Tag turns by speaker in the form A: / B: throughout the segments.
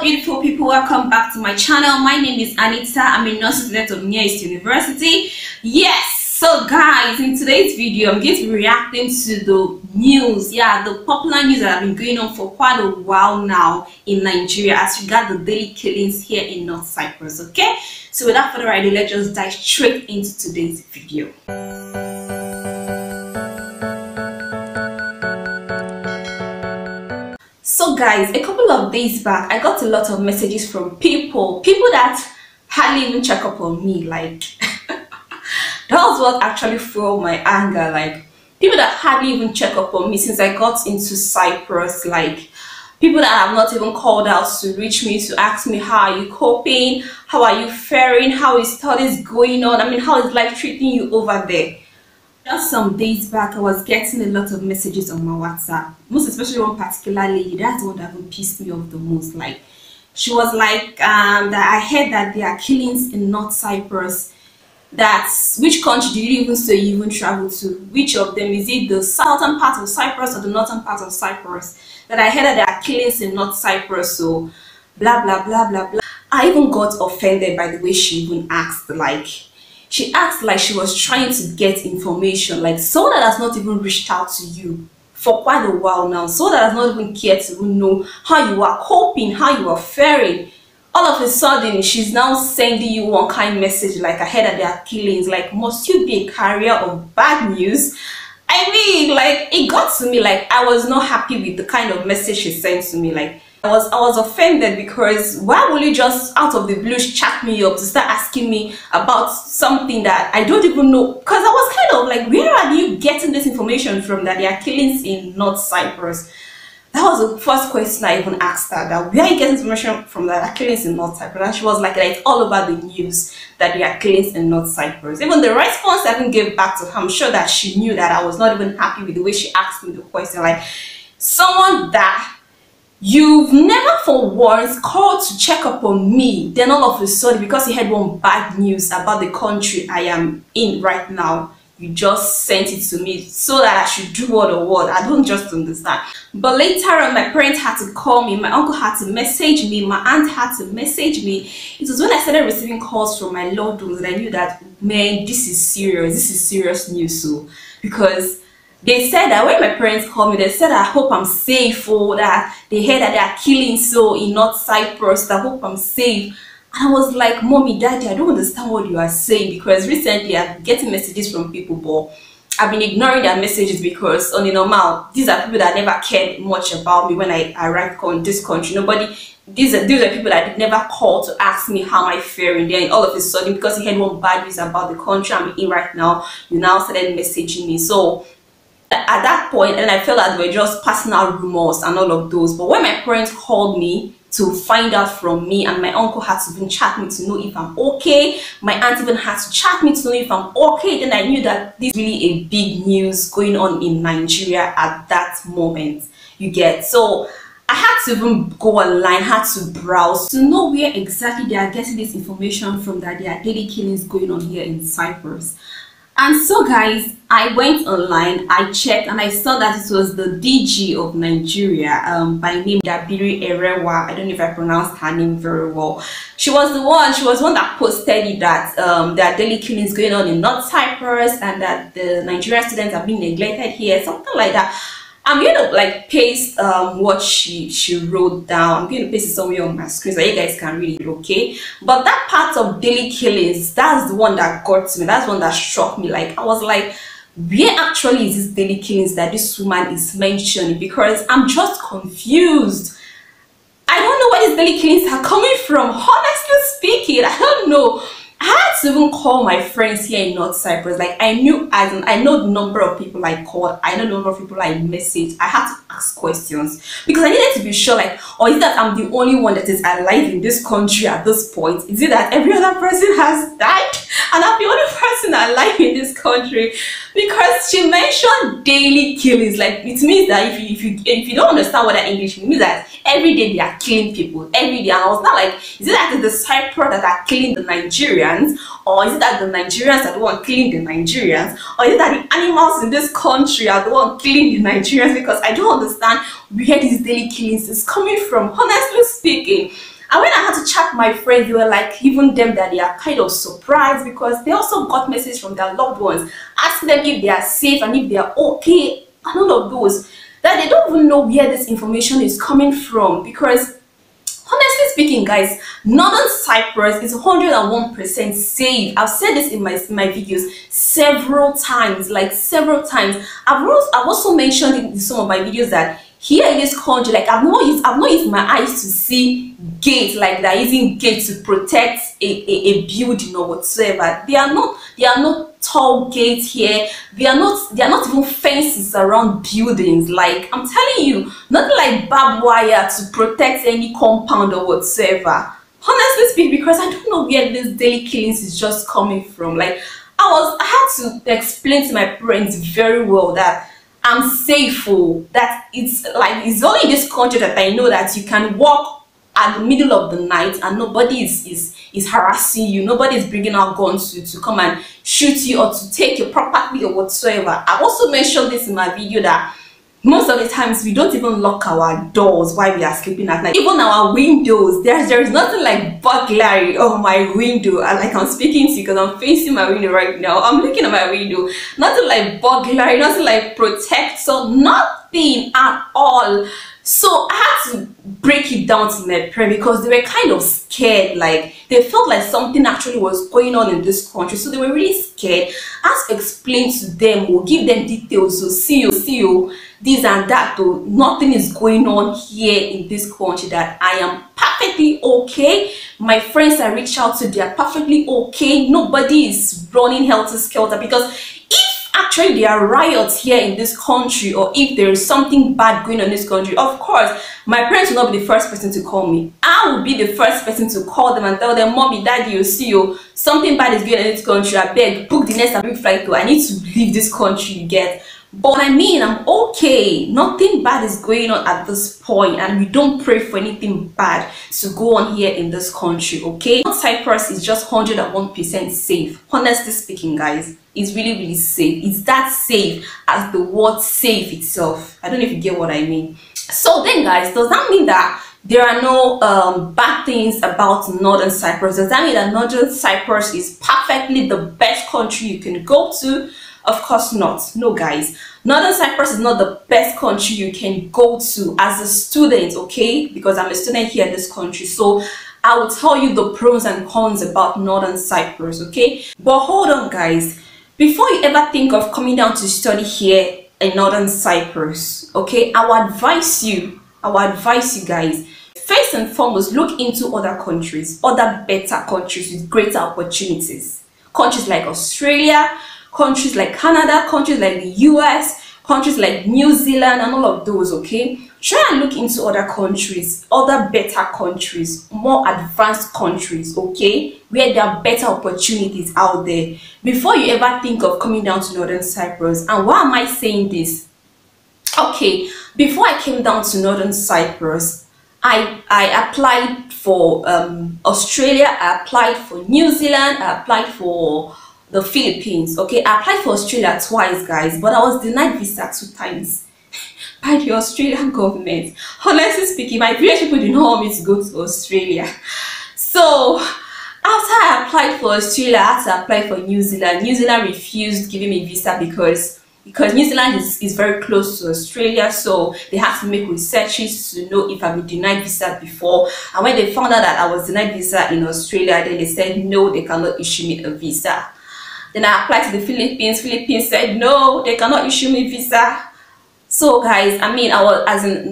A: Hello beautiful people, welcome back to my channel. My name is Anita. I'm a nursing student of Near East University. Yes, so guys, in today's video I'm going to be reacting to the news, the popular news that have been going on for quite a while now in Nigeria as regards the daily killings here in North Cyprus. Okay, so without further ado, let's just dive straight into today's video. So guys, a couple of days back I got a lot of messages from people that hardly even check up on me. Like that was what actually fueled my anger. Like people that hardly even check up on me since I got into Cyprus. Like people that have not even called out to reach me to ask me how are you coping, how are you faring, how is studies going on, I mean how is life treating you over there. Just some days back, I was getting a lot of messages on my WhatsApp, most especially one particular lady. That's the one that even pissed me off the most. Like, she was like, that I heard that there are killings in North Cyprus. That's which country did you even say you even travel to? Which of them? Is it the southern part of Cyprus or the northern part of Cyprus? That I heard that there are killings in North Cyprus, so blah blah blah blah blah. I even got offended by the way she even asked. Like, she asked like she was trying to get information, like someone that has not even reached out to you for quite a while now, someone that has not even cared to even know how you are coping, how you are faring. All of a sudden, she's now sending you one kind message like, I heard that there are killings. Like, must you be a carrier of bad news? I mean, like, it got to me. Like, I was not happy with the kind of message she sent to me. Like, I was offended because why will you just out of the blue chat me up to start asking me about something that I don't even know? Because I was kind of like, where are you getting this information from that there are killings in North Cyprus? That was the first question I even asked her, that where are you getting information from that there are killings in North Cyprus? And she was like, it's all over the news that there are killings in North Cyprus. Even the response I even gave back to her, I'm sure that she knew that I was not even happy with the way she asked me the question. Like, someone that you've never for once called to check up on me, then all of a sudden, because you had one bad news about the country I am in right now, you just sent it to me so that I should do what or what. I don't just understand. But later on, my parents had to call me, my uncle had to message me, my aunt had to message me. It was when I started receiving calls from my loved ones that I knew that, man, this is serious news. So because they said that when my parents called me, they said, I hope I'm safe, or that they heard that they are killing so in North Cyprus, I hope I'm safe. And I was like, Mommy, Daddy, I don't understand what you are saying, because recently I've been getting messages from people, but I've been ignoring their messages because on the normal, these are people that never cared much about me when I arrived in this country. Nobody, these are people that never called to ask me how am I faring. Then all of a sudden, because you had one bad news about the country I'm in right now, you now started messaging me. So at that point, and I felt like they were just personal rumors and all of those. But when my parents called me to find out from me, and my uncle had to even chat me to know if I'm okay, my aunt even had to chat me to know if I'm okay, then I knew that this is really a big news going on in Nigeria at that moment. You get? So I had to even go online, had to browse to know where exactly they are getting this information from, that there are daily killings going on here in Cyprus. And so guys, I went online, I checked, and I saw that it was the DG of Nigeria by name Dabiri Erewa. I don't know if I pronounced her name very well. She was one that posted it that there are daily killings going on in North Cyprus and that the Nigerian students are being neglected here, something like that. I'm going to like paste what she wrote down. I'm going to paste it somewhere on my screen so you guys can read it, okay? But that part of daily killings, that's the one that got to me. That's the one that struck me. Like, I was like, where actually is this daily killings that this woman is mentioning? Because I'm just confused. I don't know where these daily killings are coming from. Honestly speaking, I don't know. I had to even call my friends here in North Cyprus. Like, I know the number of people I called, I know the number of people I messaged. I had to ask questions because I needed to be sure, like, or is it that I'm the only one that is alive in this country at this point? Is it that every other person has died and I'm the only person alive in this country? Because she mentioned daily killings. Like, it means that if you don't understand what that English means, it means that every day they are killing people, every day. And I was not like, is it that the Cyprus that are killing the Nigerians, or is it that the Nigerians are the one killing the Nigerians, or is it that the animals in this country are the one killing the Nigerians? Because I don't understand where these daily killings is coming from, honestly speaking. And when I had to chat my friends, they were like, even them, that they are kind of surprised because they also got messages from their loved ones asking them if they are safe and if they are okay and all of those, that they don't even know where this information is coming from. Because honestly speaking, guys, Northern Cyprus is 101% safe. I've said this in my videos several times, like several times. I've also mentioned in some of my videos that here in this country, like I've not used my eyes to see gates like that, using gates to protect a building or whatsoever. They are not tall gates here. They are not even fences around buildings. Like I'm telling you, nothing like barbed wire to protect any compound or whatsoever. Honestly speaking, because I don't know where this daily killings is just coming from. Like I had to explain to my parents very well that I'm safe, that it's only in this country that I know that you can walk at the middle of the night and nobody is harassing you, nobody is bringing out guns to come and shoot you or to take your property or whatsoever. I've also mentioned this in my video that most of the times we don't even lock our doors while we are sleeping at night. Even our windows, there is nothing like burglary on my window. And like I'm speaking to you because I'm facing my window right now. I'm looking at my window. Nothing like burglary, nothing like protector, nothing at all. So I had to break it down to my parents because they were kind of scared. Like they felt like something actually was going on in this country, so they were really scared. I had to explain to them or give them details. So see you, this and that, though nothing is going on here in this country, that I am perfectly okay. My friends I reach out to, they are perfectly okay. Nobody is running helter-skelter, because if actually there are riots here in this country, or if there is something bad going on in this country, of course my parents will not be the first person to call me. I will be the first person to call them and tell them, mommy, daddy, you see you, something bad is going on in this country, I beg, book the next American flight, I need to leave this country, you get. But I mean, I'm okay. Nothing bad is going on at this point, and we don't pray for anything bad to go on here in this country, okay? Cyprus is just 101% safe. Honestly speaking, guys, it's really safe. It's that safe as the word safe itself. I don't know if you get what I mean. So then, guys, does that mean that there are no bad things about Northern Cyprus? Does that mean that Northern Cyprus is perfectly the best country you can go to? Of course not. No, guys. Northern Cyprus is not the best country you can go to as a student, okay? Because I'm a student here in this country. So I will tell you the pros and cons about Northern Cyprus, okay? But hold on, guys. Before you ever think of coming down to study here in Northern Cyprus, okay, I will advise you guys, first and foremost, look into other countries, other better countries with greater opportunities. Countries like Australia, countries like Canada, countries like the US, countries like New Zealand, and all of those, okay? Try and look into other countries, other better countries, more advanced countries, okay? Where there are better opportunities out there before you ever think of coming down to Northern Cyprus. And why am I saying this? Okay, before I came down to Northern Cyprus, I applied for Australia, I applied for New Zealand, I applied for the Philippines, okay? I applied for Australia twice, guys, but I was denied visa 2 times by the Australian government. Honestly speaking, my British people did not want me to go to Australia. So after I applied for Australia, I had to apply for New Zealand. New Zealand refused giving me visa because New Zealand is very close to Australia, so they had to make researches to know if I've been denied visa before. And when they found out that I was denied visa in Australia, then they said no, they cannot issue me a visa. Then I applied to the Philippines. Philippines said no, they cannot issue me visa. So guys, I mean,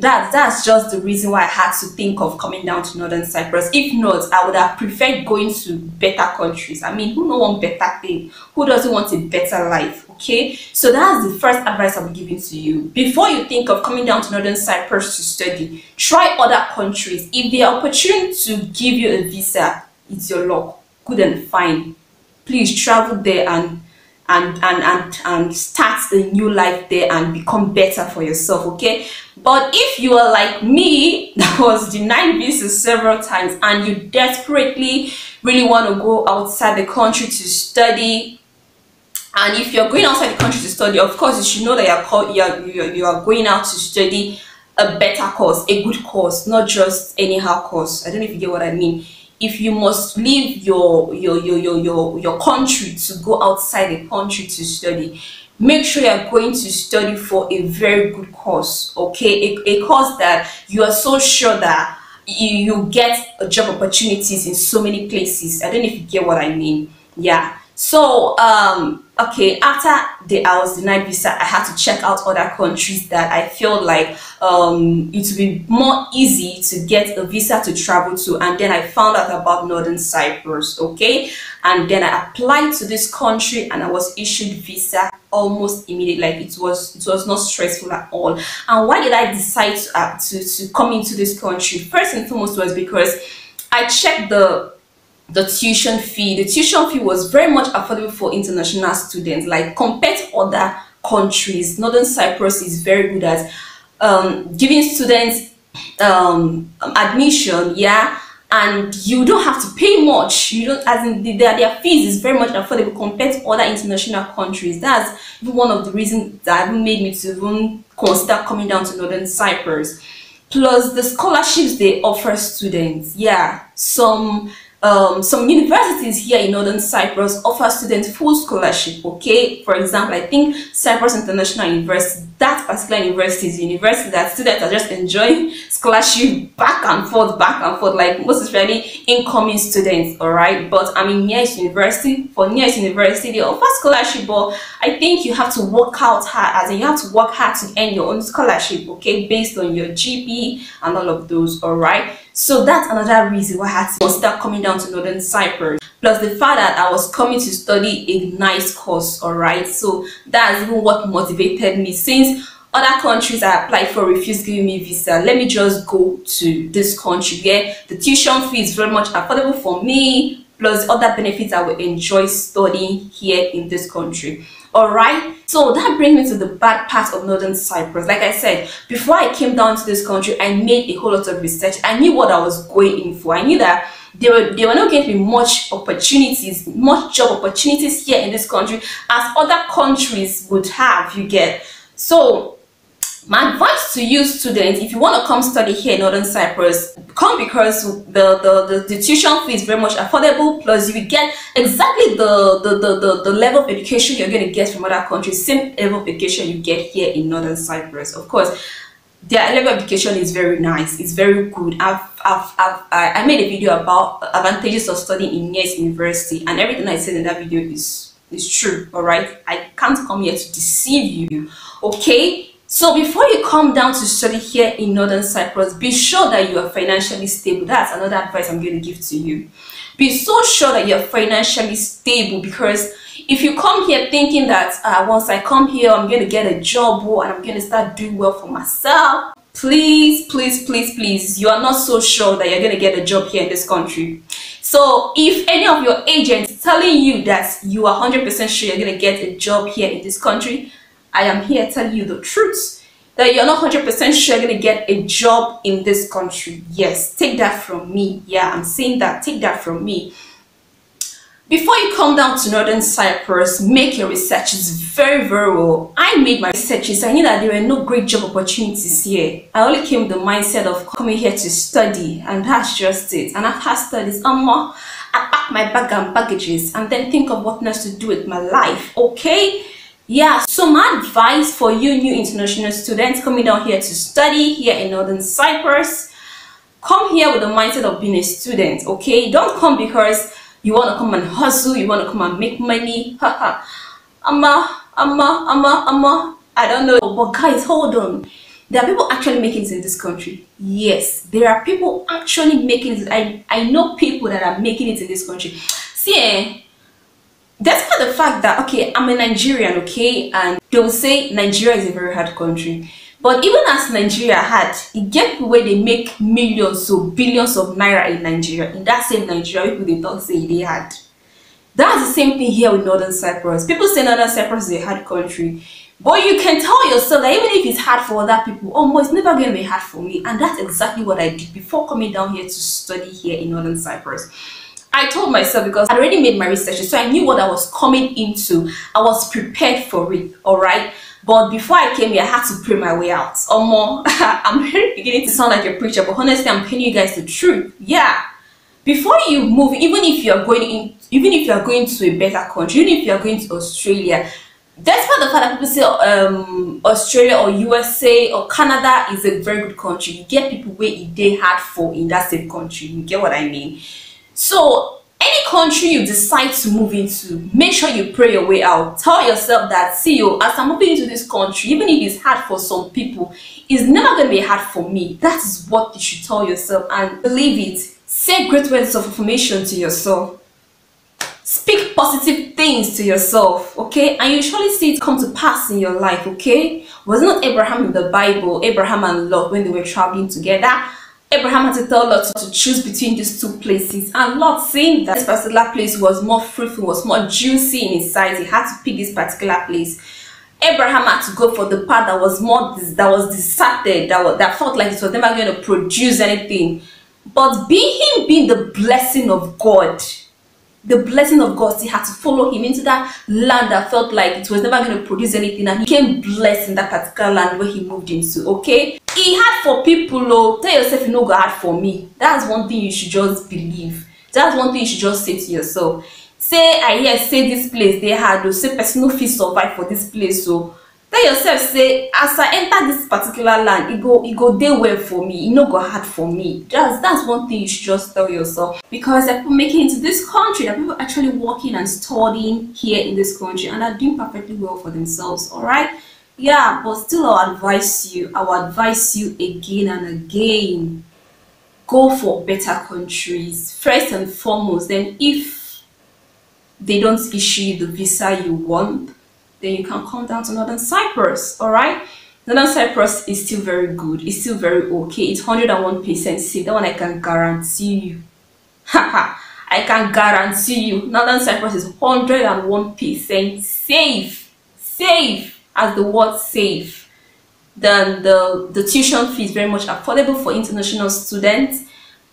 A: that's just the reason why I had to think of coming down to Northern Cyprus. If not, I would have preferred going to better countries. I mean, who don't want better thing? Who doesn't want a better life? Okay, so that's the first advice I'm giving to you. Before you think of coming down to Northern Cyprus to study, try other countries. If they are opportunity to give you a visa, it's your luck. Good and fine. Please travel there and start a new life there and become better for yourself, okay? But if you are like me, that was denied visa several times, and you desperately really want to go outside the country to study, and if you're going outside the country to study, of course you should know that you are going out to study a better course, a good course, not just anyhow course. I don't know if you get what I mean. If you must leave your country to go outside the country to study, make sure you're going to study for a very good course, okay? A course that you are so sure that you get job opportunities in so many places. I don't know if you get what I mean. Yeah. So okay, after I was denied visa, I had to check out other countries that I feel like it would be more easy to get a visa to travel to, and then I found out about Northern Cyprus, okay? And then I applied to this country and I was issued visa almost immediately. Like it was not stressful at all. And why did I decide to come into this country? First and foremost was because I checked the tuition fee. The tuition fee was very much affordable for international students. Like compared to other countries, Northern Cyprus is very good at giving students admission, yeah, and you don't have to pay much. You don't, as in their fees is very much affordable compared to other international countries. That's one of the reasons that made me to even consider coming down to Northern Cyprus. Plus the scholarships they offer students, yeah, some universities here in Northern Cyprus offer students full scholarship, okay? For example, I think Cyprus International University, that particular university is a university that students are just enjoying scholarship back and forth, like most especially incoming students, all right? But I mean, nearest university, for nearest university, they offer scholarship, but I think you have to work out hard, as in you have to work hard to earn your own scholarship, okay? Based on your GP and all of those, all right? So that's another reason why I had to consider coming down to Northern Cyprus. Plus the fact that I was coming to study a nice course, alright? So that's even what motivated me. Since other countries I applied for refused giving me visa, let me just go to this country where the tuition fee is very much affordable for me, plus other benefits I will enjoy studying here in this country. Alright, so that brings me to the bad part of Northern Cyprus. Like I said, before I came down to this country, I made a whole lot of research. I knew what I was going in for. I knew that there were not going to be much job opportunities here in this country as other countries would have, you get. So my advice to you students, if you want to come study here in Northern Cyprus, come because the tuition fee is very much affordable, plus you will get exactly the level of education you're going to get from other countries, same level of education you get here in Northern Cyprus. Of course, their level of education is very nice, it's very good. I made a video about advantages of studying in nearest university, and everything I said in that video is true, all right? I can't come here to deceive you, okay? So before you come down to study here in Northern Cyprus, be sure that you are financially stable. That's another advice I'm going to give to you. Be so sure that you're financially stable, because if you come here thinking that once I come here, I'm going to get a job and I'm going to start doing well for myself, please, you are not so sure that you're going to get a job here in this country. So if any of your agents is telling you that you are 100% sure you're going to get a job here in this country, I am here telling you the truth, that you're not 100% sure you're going to get a job in this country. Yes, take that from me. Yeah, I'm saying that. Take that from me. Before you come down to Northern Cyprus, make your researches very well. I made my researches. I knew that there were no great job opportunities here. I only came with the mindset of coming here to study, and that's just it. And after studies, I pack my bag and baggages and then think of what next to do with my life, okay? Yeah, so my advice for you new international students coming down here to study here in Northern Cyprus, come here with the mindset of being a student, okay? Don't come because you want to come and hustle, you want to come and make money. I don't know, but guys, hold on. There are people actually making it in this country. Yes, there are people actually making it. I know people that are making it in this country. See, despite the fact that, okay, I'm a Nigerian, okay, and they'll say Nigeria is a very hard country, but even as Nigeria hard, it gets where they make millions or billions of naira in Nigeria. In that same Nigeria, people they don't say they hard. That's the same thing here with Northern Cyprus. People say Northern Cyprus is a hard country, but you can tell yourself that even if it's hard for other people, almost never going to be hard for me. And that's exactly what I did before coming down here to study here in Northern Cyprus. I told myself, because I already made my research, so I knew what I was coming into. I was prepared for it, all right? But before I came here, I had to pray my way out. Or more, I'm really beginning to sound like a preacher, but honestly, I'm telling you guys the truth. Yeah. Before you move, even if you are going to a better country, even if you are going to Australia, despite the fact that people say Australia or USA or Canada is a very good country, you get people where they hard for in that same country. You get what I mean? So any country you decide to move into, make sure you pray your way out. Tell yourself that, see you, as I'm moving into this country, even if it's hard for some people, it's never going to be hard for me. That is what you should tell yourself, and believe it. Say great words of affirmation to yourself. Speak positive things to yourself, okay? And you surely see it come to pass in your life, okay? Was it not Abraham in the Bible, Abraham and Lot, when they were traveling together? Abraham had to tell Lot to choose between these two places, and Lot, seeing that this particular place was more fruitful, was more juicy in his size, he had to pick this particular place. Abraham had to go for the part that was deserted, that felt like it was never going to produce anything. But being the blessing of God, the blessing of God still had to follow him into that land that felt like it was never going to produce anything, and he became blessed in that particular land where he moved into, okay? He had for people, oh, tell yourself, you know, God had for me. That's one thing you should just believe. That's one thing you should just say to yourself. Say, I hear, say this place they had, say personal fee survive for this place, so tell yourself, say, as I enter this particular land, it go day well for me, it no go hard for me. That's one thing you should just tell yourself, because there are people making it into this country, there are people actually working and studying here in this country, and are doing perfectly well for themselves. All right, yeah, but still I will advise you again and again, go for better countries first and foremost. Then if they don't issue you the visa you want, then you can come down to Northern Cyprus. All right, Northern Cyprus is still very good, it's still very okay, it's 101% safe. That one I can guarantee you. Haha, I can guarantee you Northern Cyprus is 101% safe, as the word safe. Then the tuition fee is very much affordable for international students,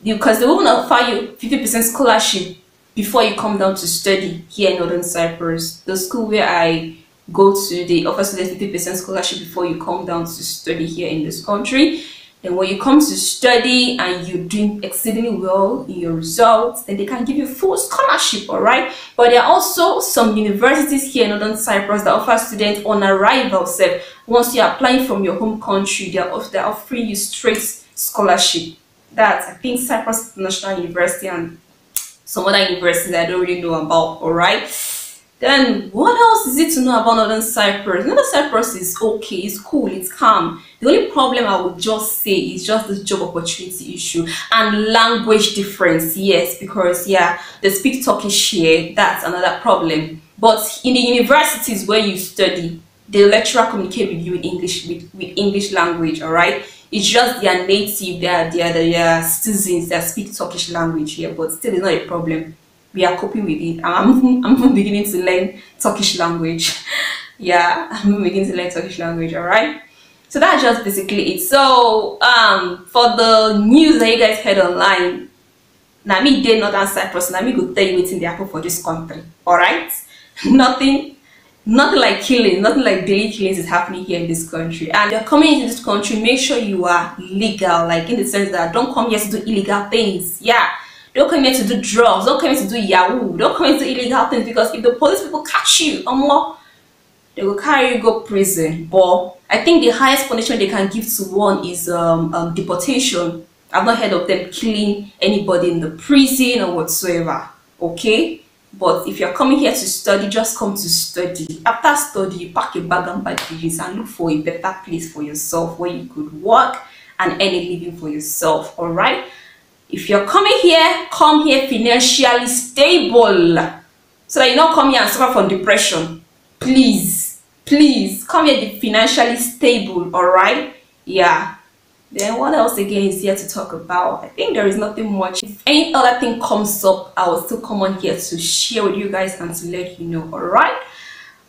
A: because they will offer you 50% scholarship before you come down to study here in Northern Cyprus. The school where I go to, they offer students 50% scholarship before you come down to study here in this country. Then when you come to study and you're doing exceedingly well in your results, then they can give you full scholarship. All right, but there are also some universities here in Northern Cyprus that offer students on arrival, once you're applying from your home country, they're offering you straight scholarship. That's, I think, Cyprus National University and some other universities I don't really know about. All right, then what else is it to know about Northern Cyprus? Northern Cyprus is okay, it's cool, it's calm. The only problem I would just say is just the job opportunity issue and language difference. Yes, because yeah, they speak Turkish here, that's another problem. But in the universities where you study, the lecturer communicate with you in English, with English language. All right, it's just their native, their citizens that speak Turkish language here, but still it's not a problem. We are coping with it. I'm beginning to learn Turkish language. Yeah, I'm beginning to learn Turkish language. All right, so that's just basically it. So for the news that you guys heard online, now me dey Northern Cyprus, now me go tell you what's in the apple for this country. All right, nothing like killing, nothing like daily killings is happening here in this country. And you're coming into this country, make sure you are legal, like in the sense that don't come here to do illegal things. Yeah, don't come here to do drugs, don't come here to do yahoo, don't come here to do illegal things, because if the police people catch you, they will carry you go prison. But I think the highest punishment they can give to one is deportation. I've not heard of them killing anybody in the prison or whatsoever. Okay, but if you're coming here to study, just come to study. After study, you pack your bag and baggages and look for a better place for yourself where you could work and earn a living for yourself. All right, if you're coming here, come here financially stable, so that you don't come here and suffer from depression. Please come here financially stable. All right, yeah. Then what else again is here to talk about? I think there is nothing much. If any other thing comes up, I will still come on here to share with you guys and to let you know. All right,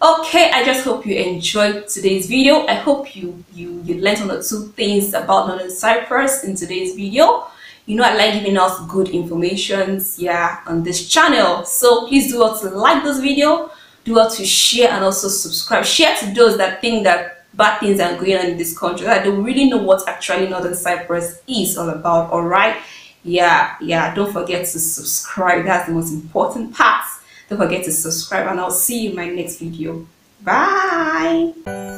A: okay, I just hope you enjoyed today's video. I hope you learned one or two things about Northern Cyprus in today's video. You know, I like giving out good informations, yeah, on this channel. So please do well to like this video, do well to share, and also subscribe. Share to those that think that bad things are going on in this country, that they really know what actually Northern Cyprus is all about. All right, yeah, don't forget to subscribe. That's the most important part. Don't forget to subscribe, and I'll see you in my next video. Bye.